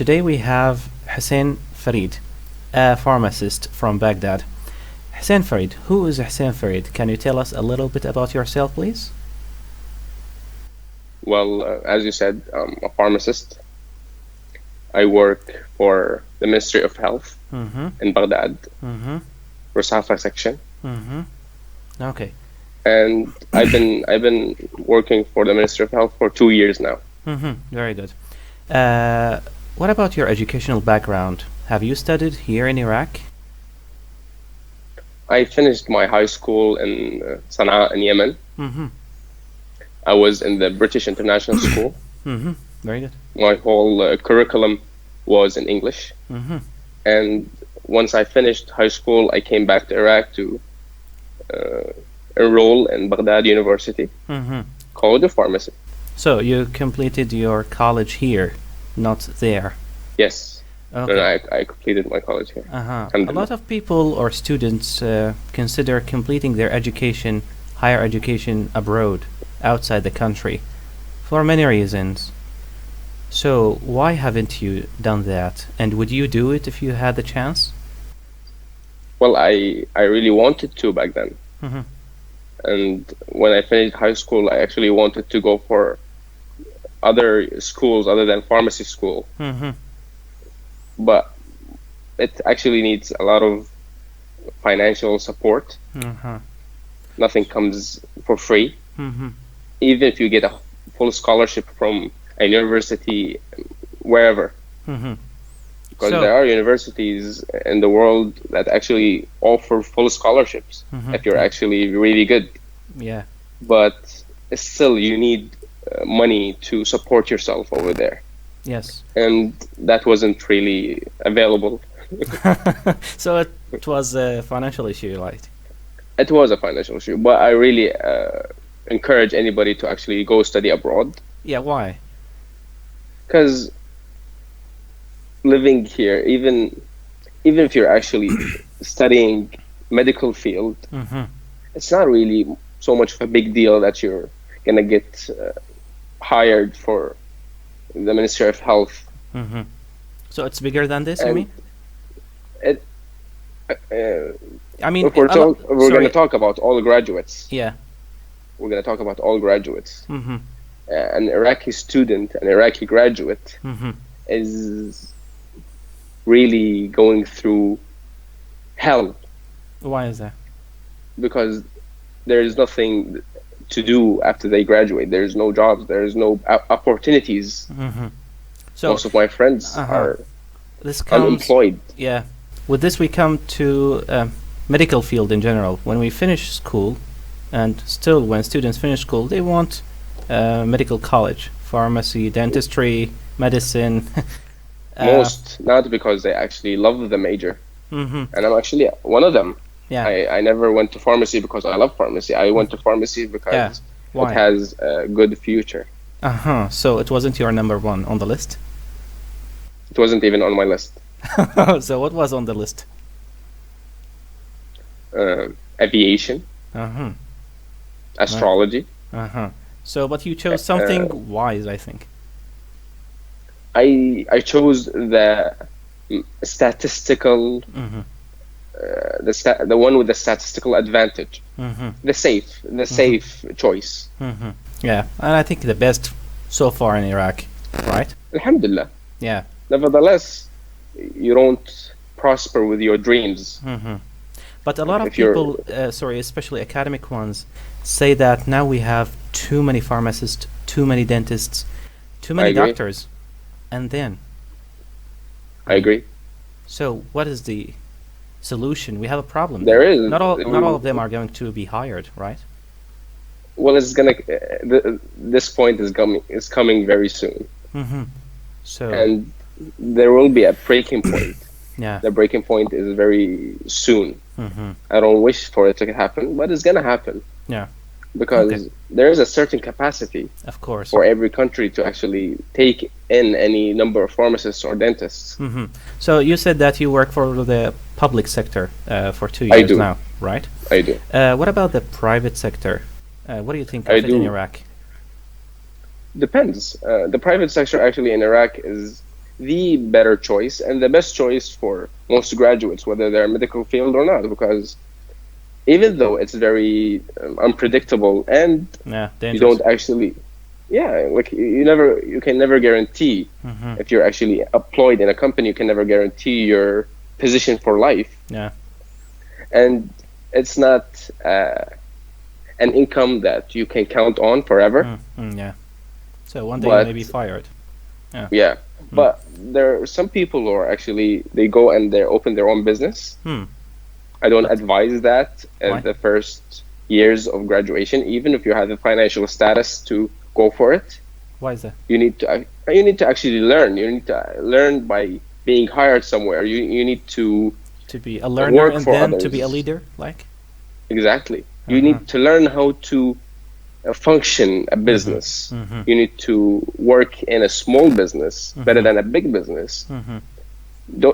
Today we have Hussein Farid, a pharmacist from Baghdad. Hussein Farid, who is Hussein Farid? Can you tell us a little bit about yourself, please? Well, as you said, I'm a pharmacist. I work for the Ministry of Health in Baghdad, Rusafa section. Okay. And I've been working for the Ministry of Health for 2 years now. Very good. What about your educational background? Have you studied here in Iraq? I finished my high school in Sana'a in Yemen. I was in the British International School. Very good. My whole curriculum was in English. And once I finished high school, I came back to Iraq to enroll in Baghdad University, College of Pharmacy. So you completed your college here, not there? Yes. Okay. No, I completed my college here. A lot of people or students consider completing their education, higher education abroad, outside the country, for many reasons. So why haven't you done that? And would you do it if you had the chance? Well, I really wanted to back then. And when I finished high school, I actually wanted to go for other schools other than pharmacy school. But it actually needs a lot of financial support. Nothing comes for free. Even if you get a full scholarship from a university, wherever. Because there are universities in the world that actually offer full scholarships if you're actually really good. Yeah. But still, you need money to support yourself over there. Yes. And that wasn't really available. So it was a financial issue, right? It was a financial issue, but I really encourage anybody to actually go study abroad. Yeah, why? Because living here, even if you're actually studying medical field, it's not really so much of a big deal that you're gonna get hired for the Ministry of Health. So it's bigger than this, you mean? I mean, if we're going to talk about all graduates. Yeah. We're going to talk about all graduates. An Iraqi student, an Iraqi graduate, is really going through hell. Why is that? Because there is nothing to do after they graduate. There's no jobs. There's no opportunities. So most of my friends are unemployed. Yeah. With this, we come to medical field in general. When we finish school, and still when students finish school, they want medical college, pharmacy, dentistry, medicine. Most, not because they actually love the major. And I'm actually one of them. Yeah. I never went to pharmacy because I love pharmacy. I went to pharmacy because it has a good future. So it wasn't your number one on the list? It wasn't even on my list. So what was on the list? Aviation. Astrology. So, but you chose something wise, I think. I chose the statistical, the one with the statistical advantage, the safe choice. Yeah, and I think the best so far in Iraq, right? Alhamdulillah. Yeah. Nevertheless, you don't prosper with your dreams. But a lot of people, especially academic ones, say that now we have too many pharmacists, too many dentists, too many doctors, and then. I agree. So what is the solution? We have a problem. There is. Not all of them are going to be hired, right? Well, it's gonna. This point is coming very soon. So. And there will be a breaking point. Yeah. The breaking point is very soon. I don't wish for it to happen, but it's gonna happen. Yeah. Because there is a certain capacity, of course, for every country to actually take in any number of pharmacists or dentists. So you said that you work for the public sector for 2 years now, right? I do. What about the private sector? What do you think of it in Iraq? Depends. The private sector actually in Iraq is the better choice and the best choice for most graduates, whether they're medical field or not, because even though it's very unpredictable and you don't actually, like you can never guarantee if you're actually employed in a company, you can never guarantee your position for life. And it's not an income that you can count on forever. So one day you may be fired. But there are some people who are actually, they go and they open their own business. I don't advise that at the first years of graduation, even if you have the financial status to go for it. Why is that? You need to actually learn. You need to learn by being hired somewhere. You need to be a learner and then to be a leader, like? Exactly. You need to learn how to function a business. You need to work in a small business better than a big business.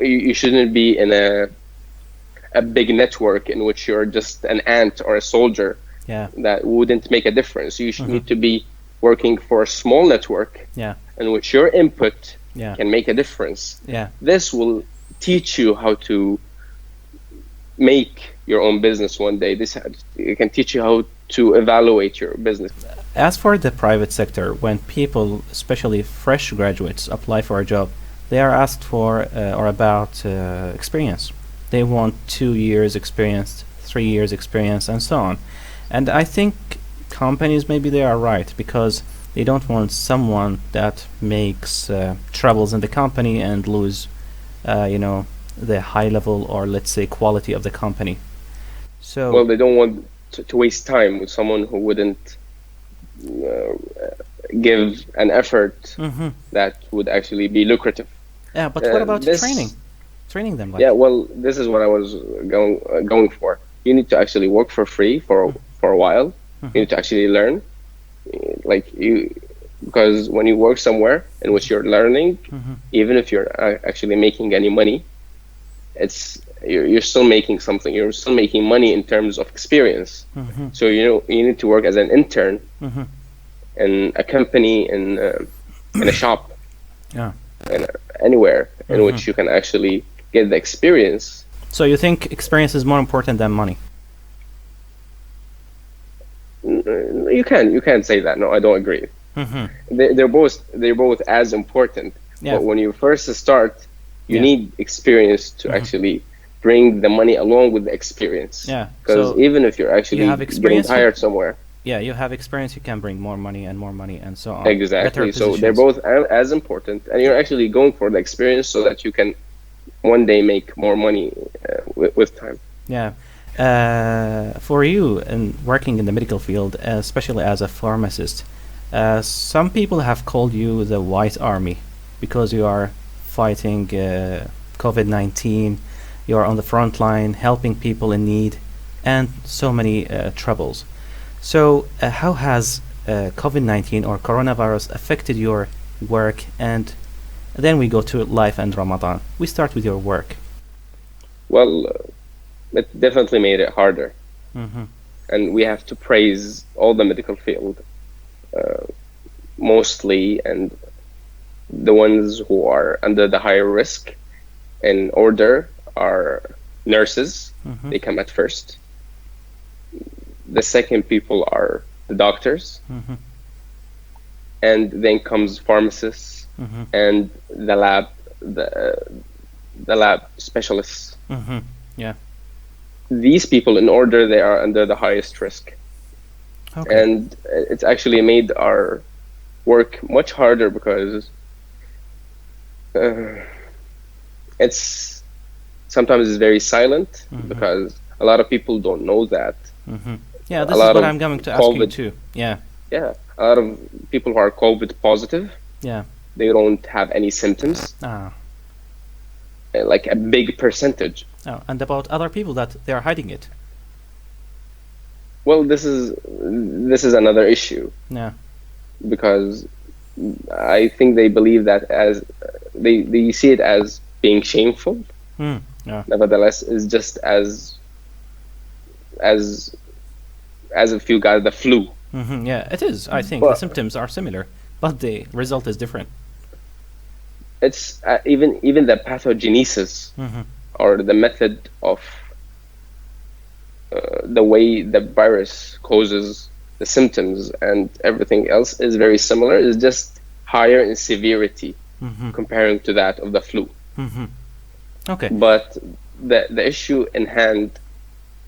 You shouldn't be in a big network in which you're just an ant or a soldier. That wouldn't make a difference. You should need to be working for a small network in which your input can make a difference. This will teach you how to make your own business one day. It can teach you how to evaluate your business. As for the private sector, when people, especially fresh graduates, apply for a job, they are asked for or about experience. They want 2 years experience, 3 years experience, and so on. And I think companies, maybe they are right, because they don't want someone that makes troubles in the company and lose, the high level, or let's say quality of the company. So well, they don't want to waste time with someone who wouldn't give an effort that would actually be lucrative. But what about training them? Well, this is what I was going for. You need to actually work for free for a while. You need to actually learn, because when you work somewhere in which you're learning, even if you're actually making any money, you're still making something. You're still making money in terms of experience. So you need to work as an intern in a company, in a shop, anywhere in which you can actually get the experience. So you think experience is more important than money? You can't say that. No, I don't agree. They're both as important. But when you first start, you need experience to actually bring the money along with the experience. Because even if you're actually getting hired somewhere, you have experience, you can bring more money and so on. Exactly. So they're both as important, and you're actually going for the experience so that you can one day make more money with time. For you, and working in the medical field, especially as a pharmacist, some people have called you the White Army because you are fighting COVID-19, you are on the front line helping people in need and so many troubles. So how has COVID-19 or coronavirus affected your work? And then we go to life and Ramadan. We start with your work. Well, it definitely made it harder. And we have to praise all the medical field, mostly, and the ones who are under the higher risk in order are nurses. They come at first. The second people are the doctors, and then comes pharmacists and the lab specialists. These people, in order, they are under the highest risk. And it's actually made our work much harder because it's sometimes very silent because a lot of people don't know that. This is what I'm going to ask you too. A lot of people who are COVID positive, they don't have any symptoms. Like a big percentage. And about other people that they are hiding it. Well, this is another issue. Because I think they believe that as they see it as being shameful. Nevertheless, it's just as if you got the flu. It is. I think the symptoms are similar, but the result is different. it's even the pathogenesis or the method of the way the virus causes the symptoms and everything else is very similar. It's just higher in severity comparing to that of the flu. Okay. But the issue in hand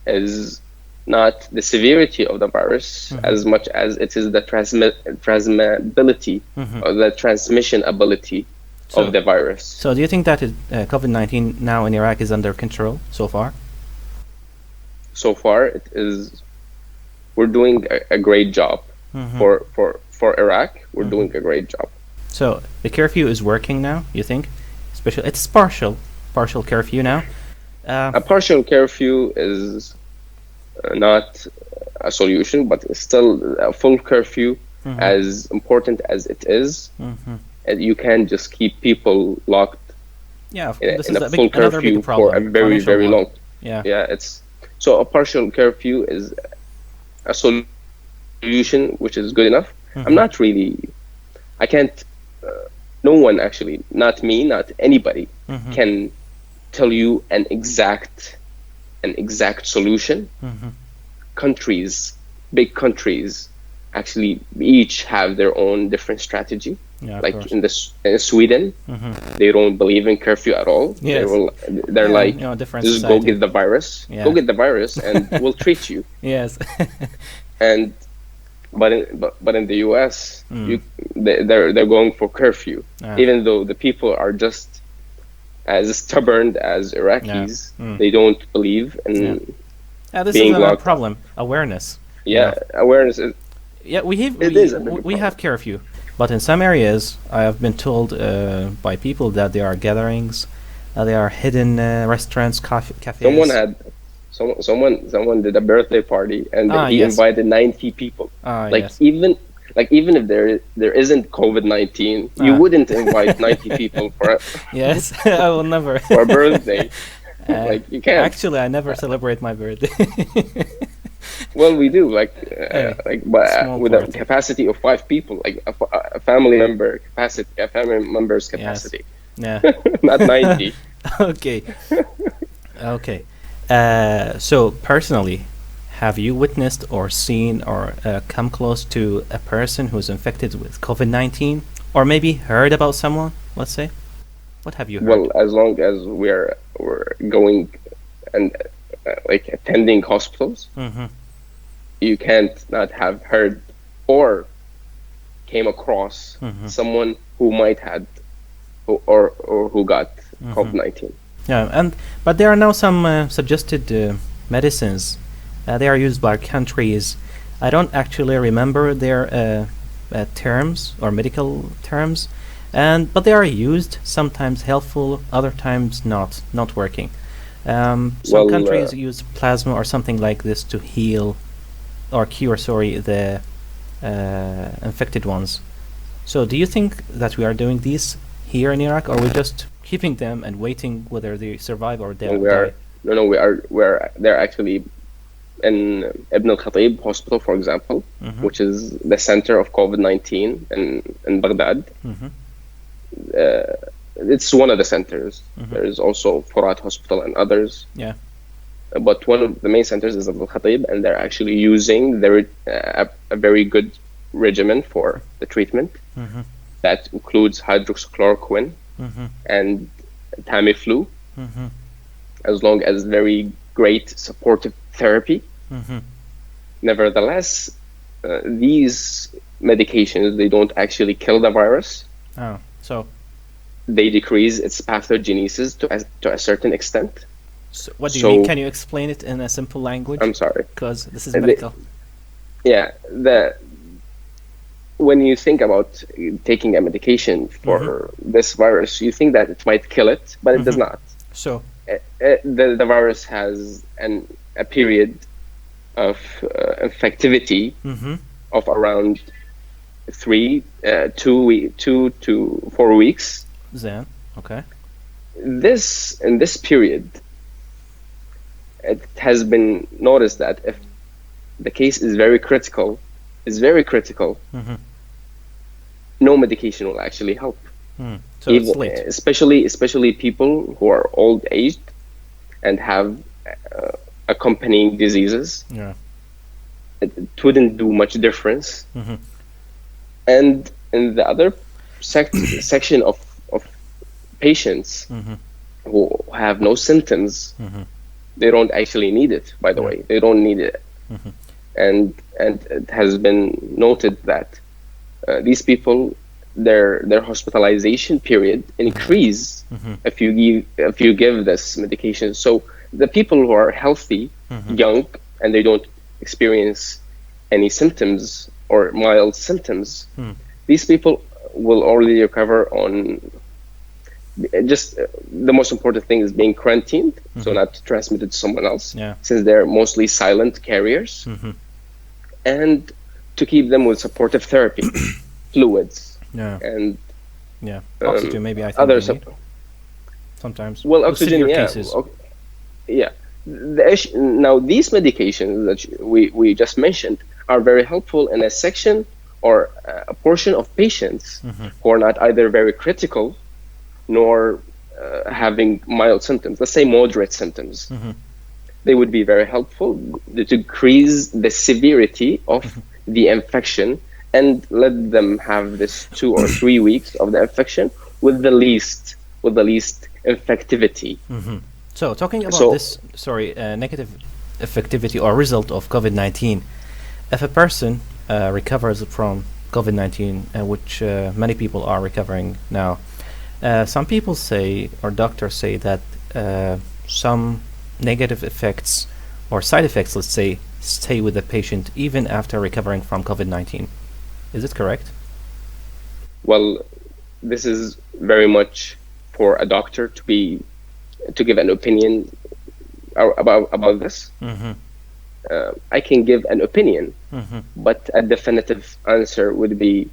is not the severity of the virus as much as it is the transmissibility or the transmission ability of the virus. So do you think that COVID-19 now in Iraq is under control so far? So far, it is. We're doing a great job for Iraq. We're doing a great job. So the curfew is working now, you think? Especially, it's partial curfew now. A partial curfew is not a solution, but it's still a full curfew, as important as it is. And you can't just keep people locked this in is a full curfew for a very, very long. It's so a partial curfew is a solution which is good enough. I'm not really. I can't. No one actually, not me, not anybody, can tell you an exact solution. Countries, big countries, actually each have their own different strategy. Like in Sweden, they don't believe in curfew at all. They're like, just go get the virus, and we'll treat you. Yes. And but in the US, they're going for curfew, even though the people are just as stubborn as Iraqis. They don't believe in. This is a problem. Awareness. Awareness is. We have curfew, but in some areas, I have been told by people that there are gatherings, there are hidden restaurants, cafes. Someone did a birthday party and he invited 90 people. Even if there isn't COVID-19, you wouldn't invite 90 people for yes, I will never for a birthday. You can't. Actually, I never celebrate my birthday. Well, we do but with a capacity of 5 people, like a family member's capacity. Not 90. Okay. So personally, have you witnessed or seen or come close to a person who's infected with COVID-19, or maybe heard about someone? Let's say, what have you heard? Well, as long as we're going and attending hospitals, you can't not have heard or came across someone who might had or who got COVID-19. But there are now some suggested medicines. They are used by countries. I don't actually remember their terms or medical terms, but they are used. Sometimes helpful, other times not working. Some countries use plasma or something like this to heal or cure, the infected ones. So do you think that we are doing these here in Iraq, or are we just keeping them and waiting whether they survive or die? They're actually in Ibn al-Khatib hospital, for example, which is the center of COVID-19 in Baghdad. It's one of the centers. There's also Furat Hospital and others. But one of the main centers is Ibn al-Khatib, and they're actually using a very good regimen for the treatment that includes hydroxychloroquine and Tamiflu, as long as very great supportive therapy. Nevertheless, these medications, they don't actually kill the virus. So they decrease its pathogenesis to a certain extent. So what do you mean? Can you explain it in a simple language? I'm sorry, because this is medical. When you think about taking a medication for this virus, you think that it might kill it, but it does not. So the virus has a period of infectivity of around 2 to 4 weeks. Then, okay. In this period, it has been noticed that if the case is very critical, no medication will actually help. So it's late. Especially people who are old aged and have accompanying diseases. Yeah. It wouldn't do much difference. And in the other section of patients who have no symptoms, they don't actually need it, by the way. They don't need it. And it has been noted that these people, their hospitalization period increase if you give this medication. So the people who are healthy, young, and they don't experience any symptoms or mild symptoms, these people will already recover on just the most important thing is being quarantined, so not to transmit it to someone else, since they're mostly silent carriers, and to keep them with supportive therapy, fluids, and oxygen, maybe I think other sometimes. Well, oxygen, cases. Yeah. Now, these medications that we just mentioned are very helpful in a section or a portion of patients who are not either very critical nor having mild symptoms, let's say moderate symptoms. They would be very helpful to decrease the severity of the infection and let them have this 2 or 3 weeks of the infection with the least infectivity. So talking about this, negative effectivity or result of COVID-19, if a person recovers from COVID-19, which many people are recovering now, some people say, or doctors say, that some negative effects or side effects, let's say, stay with the patient even after recovering from COVID-19. Is it correct? Well, this is very much for a doctor to give an opinion about this. I can give an opinion, but a definitive answer would be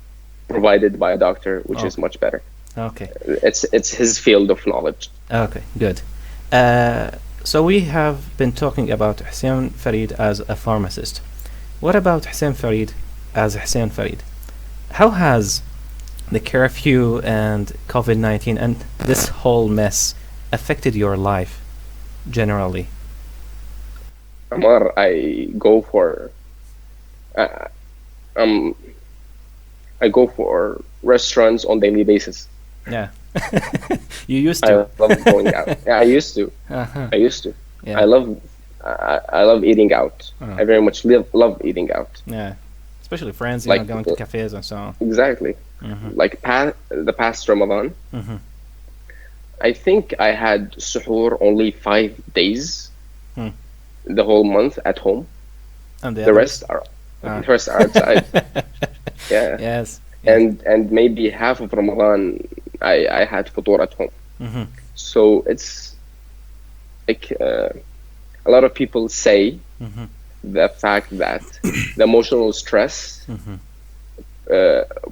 provided by a doctor, which is much better. Okay. It's his field of knowledge. Okay, good. So we have been talking about Hussein Farid as a pharmacist. What about Hussein Farid as Hussein Farid? How has the curfew and COVID-19 and this whole mess affected your life generally? Amar, I go for restaurants on daily basis. Yeah. You used to. I love going out. Yeah, I used to. I used to. Yeah. I love eating out. I very much love eating out. Yeah. Especially friends, you know, going to cafes and so on. Exactly. Like the past Ramadan, I think I had suhoor only 5 days, the whole month at home. And the rest are outside. Yeah. Yes. And maybe half of Ramadan I had futur at home. So it's like a lot of people say the fact that the emotional stress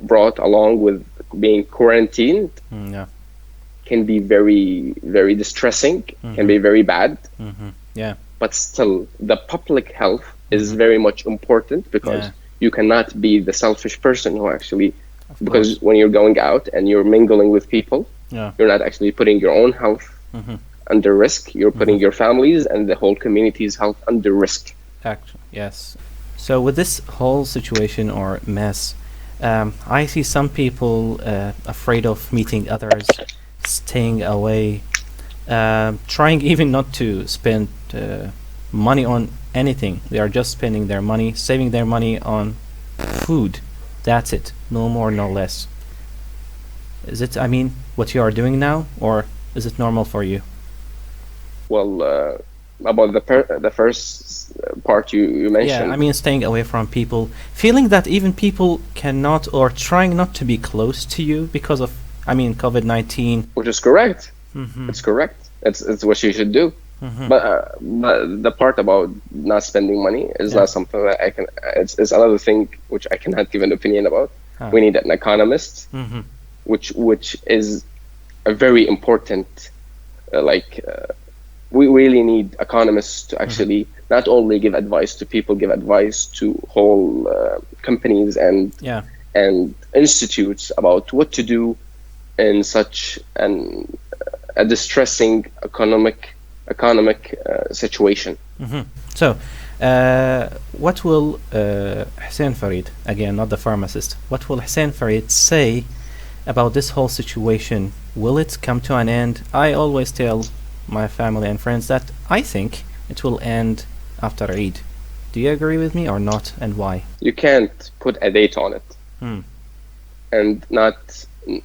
brought along with being quarantined can be very, very distressing, can be very bad. Yeah. But still, the public health is very much important because you cannot be the selfish person who actually, because when you're going out and you're mingling with people, you're not actually putting your own health under risk. You're putting your families and the whole community's health under risk. Actually, yes. So with this whole situation or mess, I see some people afraid of meeting others, staying away, trying even not to spend money on anything. They are just spending their money, saving their money on food. That's it. No more, no less. Is it, I mean, what you are doing now, or is it normal for you? Well, about the first part you mentioned. Yeah, I mean, staying away from people, feeling that even people cannot or trying not to be close to you because of, I mean, COVID-19. Which is correct. It's correct. It's what you should do. But the part about not spending money is not something that I can. It's another thing which I cannot give an opinion about. We need an economist, which is a very important. We really need economists to actually not only give advice to people, give advice to whole companies and institutes about what to do in such a distressing economic situation. So, what will Hussein Farid, again, not the pharmacist, what will Hussein Farid say about this whole situation? Will it come to an end? I always tell my family and friends that I think it will end after Eid. Do you agree with me or not, and why? You can't put a date on it. And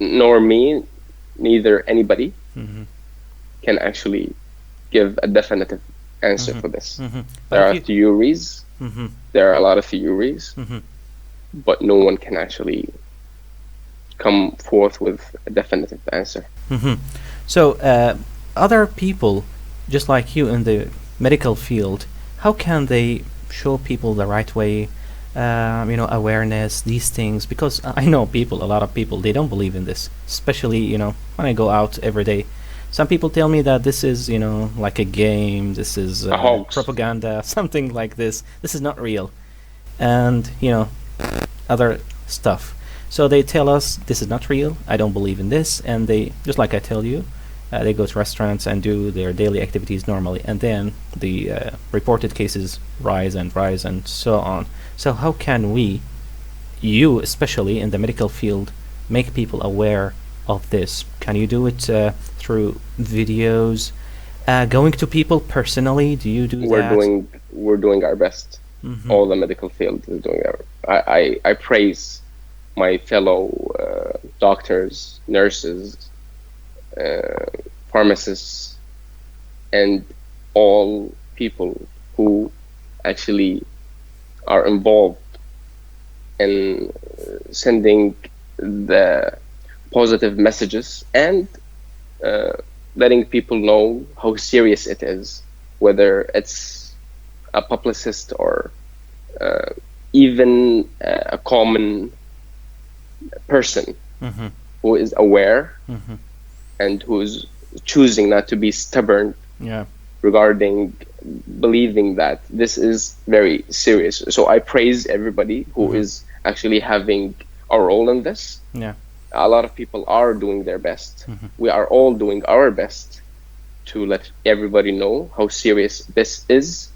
nor me, neither anybody can actually give a definitive answer for this. There are theories. There are a lot of theories, but no one can actually come forth with a definitive answer. So, other people, just like you in the medical field, how can they show people the right way, awareness, these things? Because I know people, a lot of people, they don't believe in this, especially, when I go out every day. Some people tell me that this is, like a game, this is propaganda, something like this. This is not real. And, other stuff. So they tell us this is not real, I don't believe in this, and they, just like I tell you, they go to restaurants and do their daily activities normally, and then the reported cases rise and so on. So how can we, you especially in the medical field, make people aware of this? Can you do it through videos, going to people personally? Do you do that? We're doing our best. All the medical field is doing I praise my fellow doctors, nurses, pharmacists, and all people who actually are involved in sending the positive messages and letting people know how serious it is, whether it's a publicist or even a common person who is aware and who's choosing not to be stubborn regarding believing that this is very serious. So I praise everybody who is actually having a role in this. A lot of people are doing their best. We are all doing our best to let everybody know how serious this is.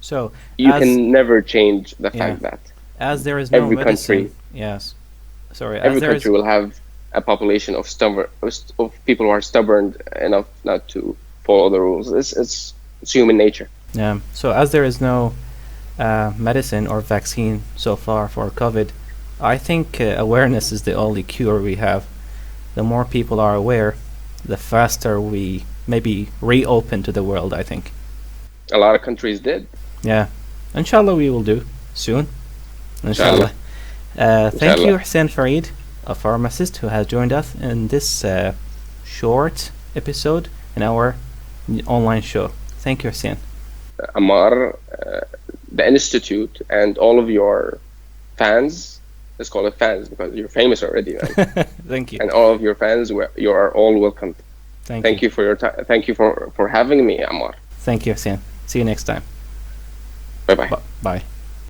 So you can never change the fact that as there is no every medicine, country, every country will have a population of people who are stubborn enough not to follow the rules. It's human nature. So as there is no medicine or vaccine so far for COVID, I think awareness is the only cure we have. The more people are aware, the faster we maybe reopen to the world, I think. A lot of countries did. Inshallah we will do soon. Inshallah. Thank you, Hussein Farid, a pharmacist who has joined us in this short episode in our online show. Thank you, Hussein. Ammar, the Institute, and all of your fans, let's call it fans because you're famous already, man. Thank you. And all of your fans, you are all welcome. Thank you for your time. Thank you for having me, Ammar. Thank you, Hussein. See you next time. Bye-bye. Bye.